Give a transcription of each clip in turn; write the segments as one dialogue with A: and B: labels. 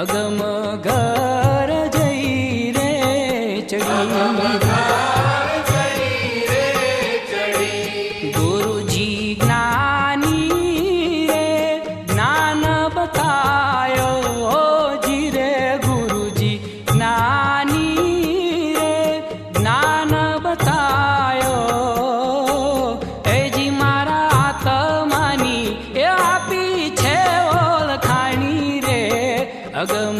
A: अगम घर जई रे चढ़ी। गुरुजी ज्ञानी रे ज्ञान बतायो जी रे, गुरुजी ज्ञानी रे ज्ञान बतायो। ए जी मारा आत्मानी ए आपी छे ओळखाणी रे, अगम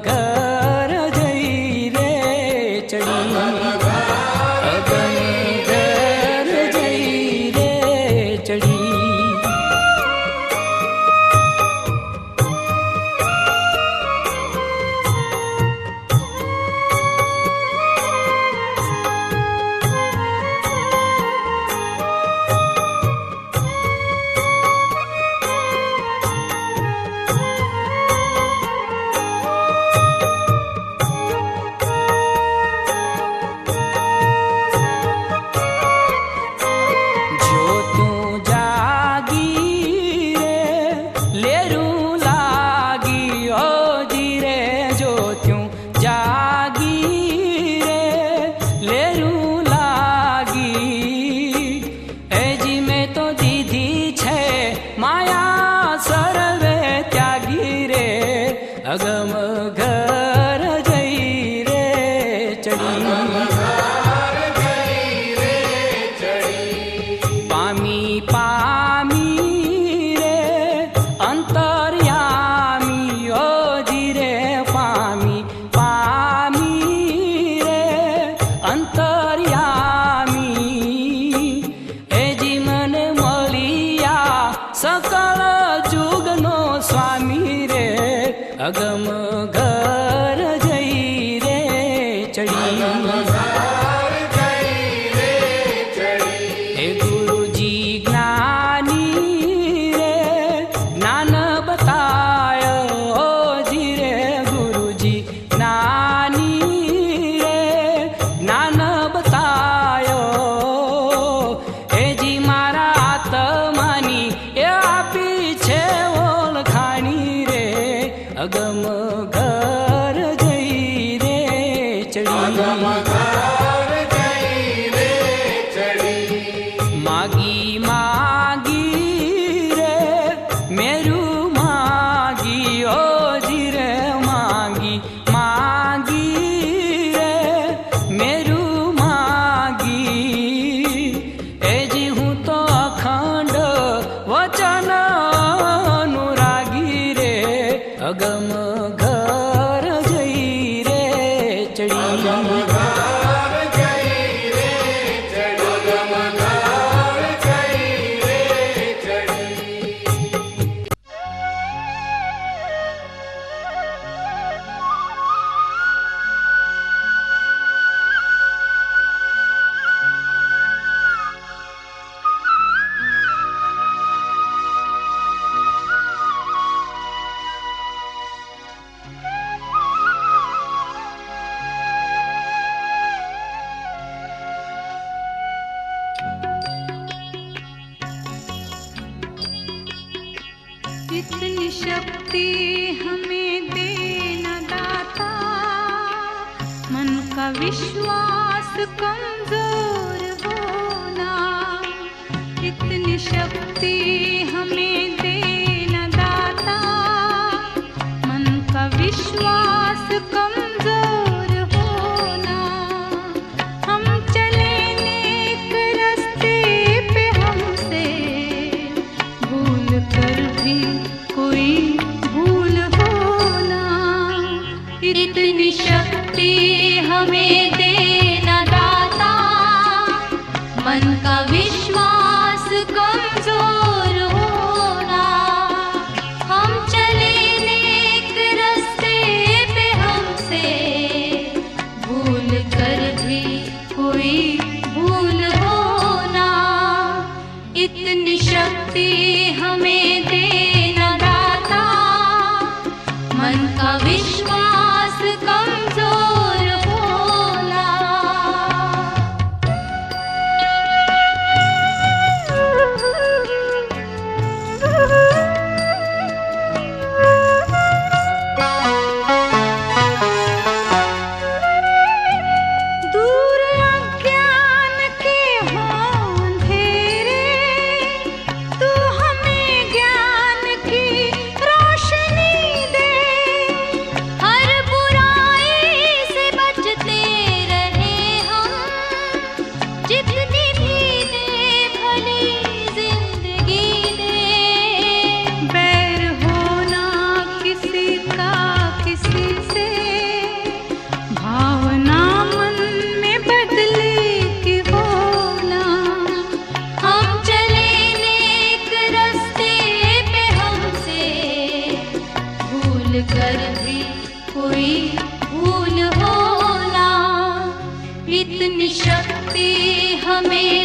A: घर जई रे चढ़ी। अगम घर जई रे चढ़ी। अगम घर जई रे चढ़ी। पामी पामी रे अंतर्यामी ओ जी रे, पामी पामी रे अंतर्यामी। ए जी मन मलिया सकल जुगनो स्वामी रे, अगम घर जई रे चढ़ी। हे गुरुजी ज्ञानी रे ज्ञान बतायो जी रे, गुरुजी ज्ञानी रे ज्ञान बतायो। हे जी मारा आत्मानी ए आपी छे ओळखाणी रे, अगम घर जई रे चढ़ी। मागी मागी रे मेरू मागी ओ जी रे, मागी मागी रे मेरू मागी। ए जी हूँ तो अखंड वचन अनुरागी रे, अगम घर जई रे चढ़ी।
B: इतनी शक्ति हमें देना दाता, मन का विश्वास कमजोर होना। इतनी शक्ति हमें देना दाता, मन का विश्वास कमजोर होना। हम चले नेक रास्ते पे, हमसे भूल कर भी कोई भूल होना। इतनी शक्ति हमें देना दाता, मन का विश्वास कमजोर होना। हम चले नेक रास्ते पे, हमसे भूल कर भी कोई भूल होना। इतनी शक्ति हमें देना दाता, मन का विश्वास कमजोर होना। कोई भूल हो ना, इतनी शक्ति हमें